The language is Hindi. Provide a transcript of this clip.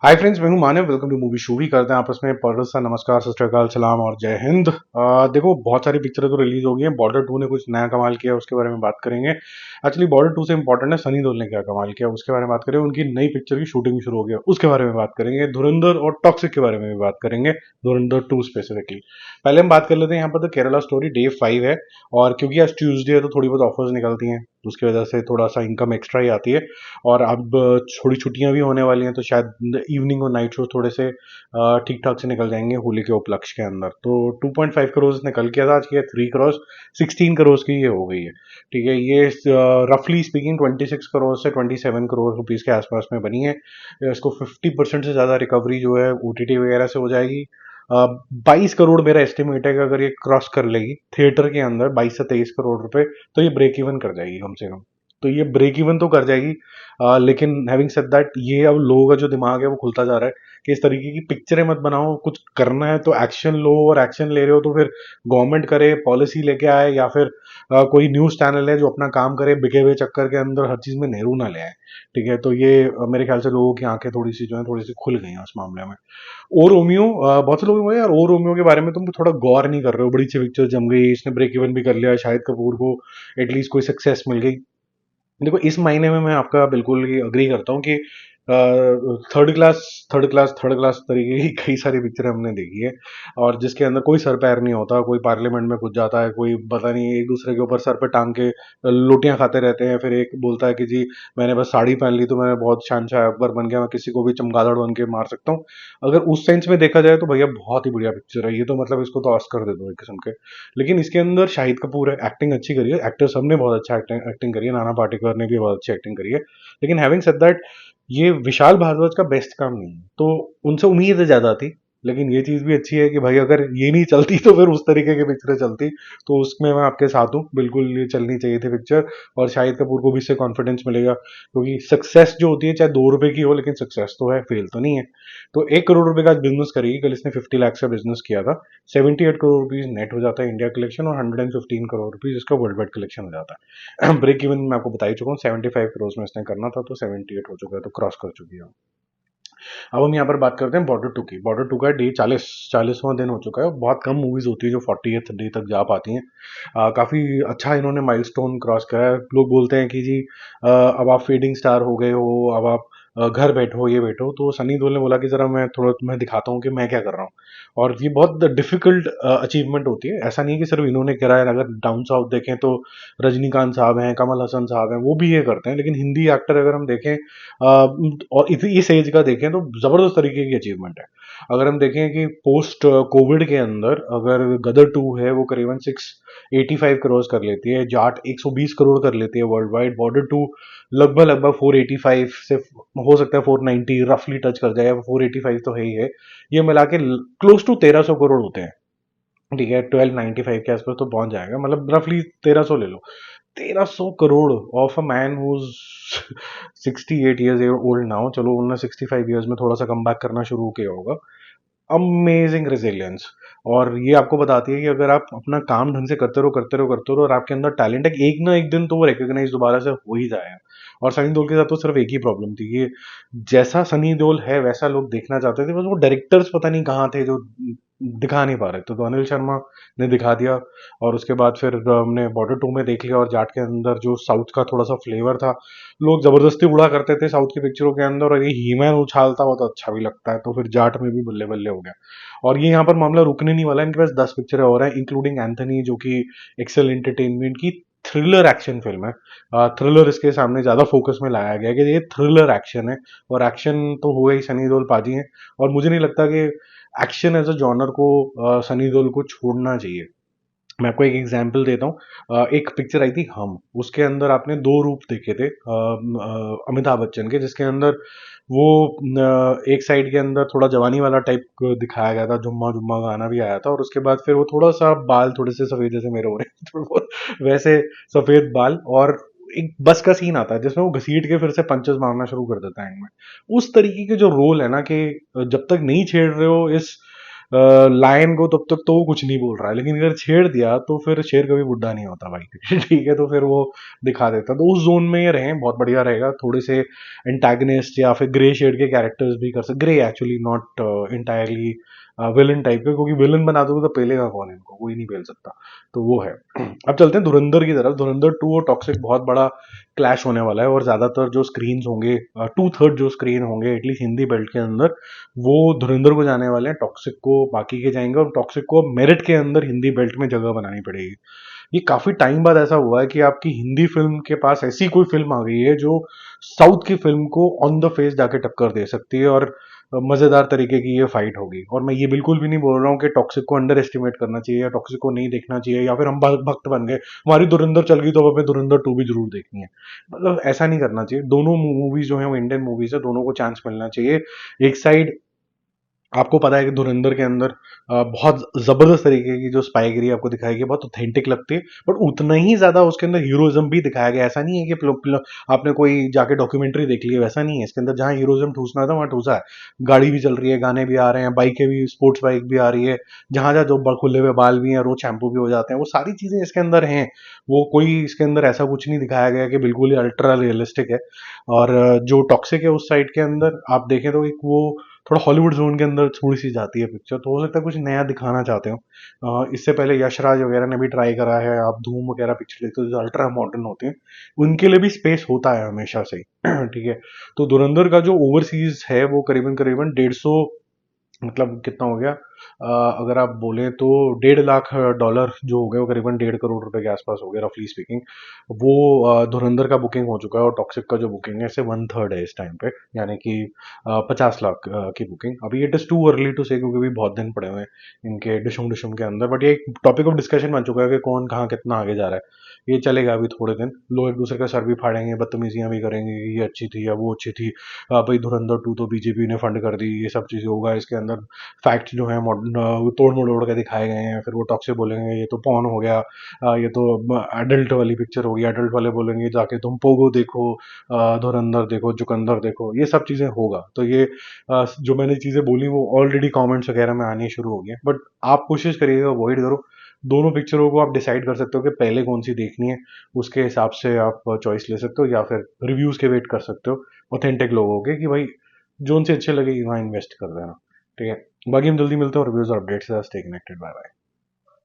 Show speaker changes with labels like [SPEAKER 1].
[SPEAKER 1] हाय फ्रेंड्स, मैं हूं Manav. Welcome to movie show. भी करते हैं आपस में परस सा नमस्कार, सत श्री अकाल, सलाम और जय हिंद। देखो, बहुत सारी पिक्चरें तो रिलीज हो गई हैं। बॉर्डर 2 ने कुछ नया कमाल किया, उसके बारे में बात करेंगे। एक्चुअली बॉर्डर 2 से इंपॉर्टेंट है सनी देओल ने क्या कमाल किया, उसके बारे में बात करेंगे। उनकी नई पिक्चर की शूटिंग शुरू हो गई है, उसके बारे में बात करेंगे। धुरंधर और टॉक्सिक के बारे में भी बात करेंगे, धुरंधर 2 स्पेसिफिकली। पहले हम बात कर लेते हैं यहाँ पर। तो केरला स्टोरी डे 5 है, और क्योंकि आज ट्यूसडे है तो थोड़ी बहुत ऑफर्स निकलती हैं, तो उसकी वजह से थोड़ा सा इनकम एक्स्ट्रा ही आती है। और अब थोड़ी छुट्टियां भी होने वाली हैं, तो शायद इवनिंग और नाइट शो थोड़े से ठीक ठाक से निकल जाएंगे होली के उपलक्ष्य के अंदर। तो 2.5 करोड़ ने कल किया था, आज किया 3 करोड़, 16 करोड़ की ये हो गई है। ठीक है, ये रफली स्पीकिंग 26 करोड़ से 27 करोड़ रुपीस के आसपास में बनी है। इसको 50% से ज़्यादा रिकवरी जो है ओटीटी वगैरह से हो जाएगी। 22 करोड़ मेरा एस्टिमेट है कि अगर ये क्रॉस कर लेगी थिएटर के अंदर 22 से 23 करोड़ रुपए, तो ये ब्रेक इवन कर जाएगी कम से कम। तो ये ब्रेक इवन तो कर जाएगी। लेकिन हैविंग सेड दैट, ये अब लोगों का जो दिमाग है वो खुलता जा रहा है कि इस तरीके की पिक्चरें मत बनाओ। कुछ करना है तो एक्शन लो, और एक्शन ले रहे हो तो फिर गवर्नमेंट करे, पॉलिसी लेके आए, या फिर कोई न्यूज चैनल है जो अपना काम करे, बिके हुए चक्कर के अंदर हर चीज में नेहरू ना ले आए। ठीक है, तो ये मेरे ख्याल से लोगों की आंखें थोड़ी सी जो है थोड़ी सी खुल गई हैं उस मामले में। ओ रोमियो, बहुत से लोग बोले यार ओ रोमियो के बारे में तुम थोड़ा गौर नहीं कर रहे हो, बड़ी अच्छी पिक्चर जम गई, इसने ब्रेक इवन भी कर लिया, शाहिद कपूर को एटलीस्ट कोई सक्सेस मिल गई। देखो, इस महीने में मैं आपका बिल्कुल ही अग्री करता हूँ कि थर्ड क्लास तरीके की कई सारी पिक्चरें हमने देखी है, और जिसके अंदर कोई सर पैर नहीं होता, कोई पार्लियामेंट में घुस जाता है, कोई पता नहीं एक दूसरे के ऊपर सर पे टांग के लोटियां खाते रहते हैं, फिर एक बोलता है कि जी मैंने बस साड़ी पहन ली तो मैं बहुत शहनशाह अकबर बन गया, मैं किसी को भी चमगादड़ बन के मार सकता हूँ। अगर उस सेंस में देखा जाए तो भैया बहुत ही बढ़िया पिक्चर है ये, तो मतलब इसको तो ऑस्कर दे दो एक किस्म के। लेकिन इसके अंदर शाहिद कपूर है, एक्टिंग अच्छी करी है, एक्टर सबने बहुत अच्छा एक्टिंग करी है, नाना पाटेकर ने भी बहुत अच्छी एक्टिंग करी है। लेकिन हैविंग सेड दैट, ये विशाल भारद्वाज का बेस्ट काम नहीं है, तो उनसे उम्मीद ज्यादा थी। लेकिन ये चीज भी अच्छी है कि भाई अगर ये नहीं चलती तो फिर उस तरीके की पिक्चरें चलती। तो उसमें मैं आपके साथ हूँ, बिल्कुल ये चलनी चाहिए थी पिक्चर। और शाहिद कपूर को भी इससे कॉन्फिडेंस मिलेगा, क्योंकि सक्सेस जो होती है चाहे 2 रुपए की हो, लेकिन सक्सेस तो है, फेल तो नहीं है। तो 1 करोड़ रुपए का बिजनेस करेगी, कल इसने 50 लाख का बिजनेस किया था। 78 करोड़ रुपीज नेट हो जाता है इंडिया कलेक्शन, और 115 करोड़ रुपीज इसका वर्ल्ड वाइड कलेक्शन हो जाता है। ब्रेक इवन मैं आपको बता ही चुका हूँ, 75 करोड़ में इसने करना था, तो 78 हो चुका है, तो क्रॉस कर चुकी है। अब हम यहाँ पर बात करते हैं बॉर्डर 2 की। बॉर्डर 2 का डे 40वां दिन हो चुका है। बहुत कम मूवीज होती है जो 40th डे तक जा पाती हैं। काफी अच्छा इन्होंने माइलस्टोन क्रॉस करा है। लोग बोलते हैं कि जी अब आप फेडिंग स्टार हो गए हो, अब आप घर बैठो, ये बैठो। तो सनी देओल ने बोला कि जरा मैं थोड़ा तुम्हें दिखाता हूँ कि मैं क्या कर रहा हूँ। और ये बहुत डिफिकल्ट अचीवमेंट होती है। ऐसा नहीं है कि सिर्फ इन्होंने करा है। अगर डाउन साउथ देखें तो रजनीकांत साहब हैं, कमल हसन साहब हैं, वो भी ये करते हैं। लेकिन हिंदी एक्टर अगर हम देखें और इस एज का देखें, तो जबरदस्त तरीके की अचीवमेंट है। अगर हम देखें कि पोस्ट कोविड के अंदर अगर गदर 2 है वो करीबन 685 करोड़ कर लेती है, जाट 120 करोड़ कर लेती है वर्ल्ड वाइड, बॉर्डर 2 लगभग लगभग 485 से हो सकता है 490 रफली टच कर जाए, 485 तो है ही है। ये मिला के क्लोज टू 1300 करोड़ होते हैं। ठीक है, 1295 के आसपास तो पहुंच जाएगा, मतलब रफली 1300 ले लो। 1300 crore of a man who 68 years old now. चलो उन्होंने 65 ईयर्स में थोड़ा सा कम बैक करना शुरू किया होगा। Amazing resilience. और ये आपको बताती है कि अगर आप अपना काम ढंग से करते रहो और आपके अंदर टैलेंट है, एक ना एक दिन तो वो रिकॉग्नाइज दोबारा से हो ही जाएगा। और सनी देओल के साथ तो सिर्फ एक ही प्रॉब्लम थी कि जैसा सनी देओल है वैसा लोग देखना चाहते थे, बस वो डायरेक्टर्स पता नहीं कहाँ थे जो दिखा नहीं पा रहे थे। तो अनिल शर्मा ने दिखा दिया, और उसके बाद फिर हमने बॉर्डर 2 में देख लिया। और जाट के अंदर जो साउथ का थोड़ा सा फ्लेवर था, लोग जबरदस्ती उड़ा करते थे साउथ की पिक्चरों के अंदर, और ये हीमैन उछालता हुआ तो अच्छा भी लगता है, तो फिर जाट में भी बल्ले बल्ले हो गया। और ये यहाँ पर मामला रुकने नहीं वाला है, इनके पास 10 पिक्चरें और हैं, इंक्लूडिंग एंथनी, जो कि एक्सेल एंटरटेनमेंट की थ्रिलर एक्शन फिल्म है। थ्रिलर इसके सामने ज्यादा फोकस में लाया गया है कि ये थ्रिलर एक्शन है, और एक्शन तो हुआ ही सनी देओल पाजी हैं। और मुझे नहीं लगता कि एक्शन एज अ जॉनर को सनी देओल को छोड़ना चाहिए। मैं आपको एक एग्जांपल देता हूँ। एक पिक्चर आई थी हम, उसके अंदर आपने दो रूप देखे थे अमिताभ बच्चन के, जिसके अंदर वो एक साइड के अंदर थोड़ा जवानी वाला टाइप दिखाया गया था, जुम्मा जुम्मा गाना भी आया था, और उसके बाद फिर वो थोड़ा सा बाल थोड़े से सफेद, जैसे मेरे हो रहे हैं थोड़े बहुत वैसे सफेद बाल, और एक बस का सीन आता है जिसमें वो घसीट के फिर से पंचेस मारना शुरू कर देता है एंड में। उस तरीके के जो रोल है ना, कि जब तक नहीं छेड़ रहे हो इस लायन को तब तक तो वो कुछ नहीं बोल रहा है, लेकिन अगर छेड़ दिया तो फिर शेर कभी बुढ़ा नहीं होता भाई। ठीक है, तो फिर वो दिखा देता, तो उस जोन में ये रहें बहुत बढ़िया रहेगा। थोड़े से एंटागनिस्ट या फिर ग्रे शेड के कैरेक्टर्स भी कर सकते, grey actually not entirely villain type का, क्योंकि विलन बना दोगे तो पेलेगा कौन इनको, कोई नहीं पेल सकता। तो वो है। अब चलते हैं धुरंधर की तरफ। धुरंधर 2 और टॉक्सिक बहुत बड़ा क्लैश होने वाला है, और ज्यादातर जो स्क्रीन होंगे, 2/3 जो स्क्रीन होंगे एटलीस्ट हिंदी बेल्ट के अंदर, वो धुरंधर को जाने वाले हैं, टॉक्सिक को बाकी के जाएंगे। और टॉक्सिक को मेरिट के अंदर हिंदी बेल्ट में जगह बनानी पड़ेगी। ये काफी टाइम बाद ऐसा हुआ है कि आपकी हिंदी फिल्म के पास ऐसी कोई फिल्म आ गई है जो साउथ की फिल्म को ऑन द फेस जाके टक्कर दे सकती है, और मजेदार तरीके की ये फाइट होगी। और मैं ये बिल्कुल भी नहीं बोल रहा हूँ कि टॉक्सिक को अंडर एस्टिमेट करना चाहिए या टॉक्सिक को नहीं देखना चाहिए, या फिर हम भक्त बन गए हमारी धुरंधर चल गई तो अब हमें धुरंधर 2 भी जरूर देखनी है। मतलब ऐसा नहीं करना चाहिए। दोनों मूवीज जो है वो इंडियन मूवीज है, दोनों को चांस मिलना चाहिए। एक साइड आपको पता है कि धुरंधर के अंदर बहुत जबरदस्त तरीके की जो स्पाईगिरी आपको दिखाई गई, बहुत ऑथेंटिक लगती है, बट उतना ही ज्यादा उसके अंदर हीरोइज्म भी दिखाया गया। ऐसा नहीं है कि आपने कोई जाके डॉक्यूमेंट्री देख ली है, वैसा नहीं है। इसके अंदर जहां हीरोइज्म ठूसना था वहां ठूसा है। गाड़ी भी चल रही है, गाने भी आ रहे हैं, बाइकें भी, स्पोर्ट्स बाइक भी आ रही है, जहां जहां जो खुले हुए बाल भी हैं, रोज शैम्पू भी हो जाते हैं, वो सारी चीजें इसके अंदर हैं। वो कोई इसके अंदर ऐसा कुछ नहीं दिखाया गया कि बिल्कुल ही अल्ट्रा रियलिस्टिक है। और जो टॉक्सिक है उस साइड के अंदर आप देखें तो एक वो थोड़ा हॉलीवुड जोन के अंदर थोड़ी सी जाती है पिक्चर, तो हो सकता है कुछ नया दिखाना चाहते हो। इससे पहले यशराज वगैरह ने भी ट्राई करा है, आप धूम वगैरह पिक्चर देखते हो जो अल्ट्रा मॉडर्न होते हैं, उनके लिए भी स्पेस होता है हमेशा से ही। ठीक है। तो धुरंधर का जो ओवरसीज है वो करीबन करीबन 150, मतलब कितना हो गया, अगर आप बोलें तो 1.5 लाख डॉलर जो हो गए, वो करीबन 1.5 करोड़ रुपए के आसपास हो गया रफली स्पीकिंग। वो धुरंधर का बुकिंग हो चुका है, और टॉक्सिक का जो बुकिंग है इसे 1/3 है इस टाइम पे, यानी कि 50 लाख की बुकिंग। अभी it is too early to say, क्योंकि अभी बहुत दिन पड़े हुए हैं इनके डिशुम डिशुम के अंदर, बट ये एक टॉपिक ऑफ डिस्कशन बन चुका है कि कौन कहाँ कितना आगे जा रहा है। ये चलेगा अभी थोड़े दिन, लोग एक दूसरे का सर भी फाड़ेंगे, बदतमीजियां भी करेंगे कि ये अच्छी थी या वो अच्छी थी, भाई धुरंधर 2 तो बीजेपी ने फंड कर दी, ये सब चीजें होगा इसके अंदर। फैक्ट्स जो है तोड़ मरोड़ के दिखाए गए हैं, फिर वो टॉक्सिक बोलेंगे ये तो पॉर्न हो गया, ये तो एडल्ट वाली पिक्चर होगी, एडल्ट वाले बोलेंगे जाके तुम पोगो देखो, धुरंधर देखो, चुकंदर देखो, ये सब चीजें होगा। तो ये जो मैंने चीजें बोली वो ऑलरेडी कमेंट्स वगैरह में आनी शुरू हो गई हैं, बट आप कोशिश करिएगा अवॉइड करो। दोनों पिक्चरों को आप डिसाइड कर सकते हो कि पहले कौन सी देखनी है, उसके हिसाब से आप चॉइस ले सकते हो, या फिर रिव्यूज के वेट कर सकते हो ऑथेंटिक लोगों के, कि भाई जोन से अच्छे लगेगी वहाँ इन्वेस्ट कर देना। ठीक है। बाकी हम जल्दी मिलते हैं रिव्यूज और updates. Stay connected. Bye bye.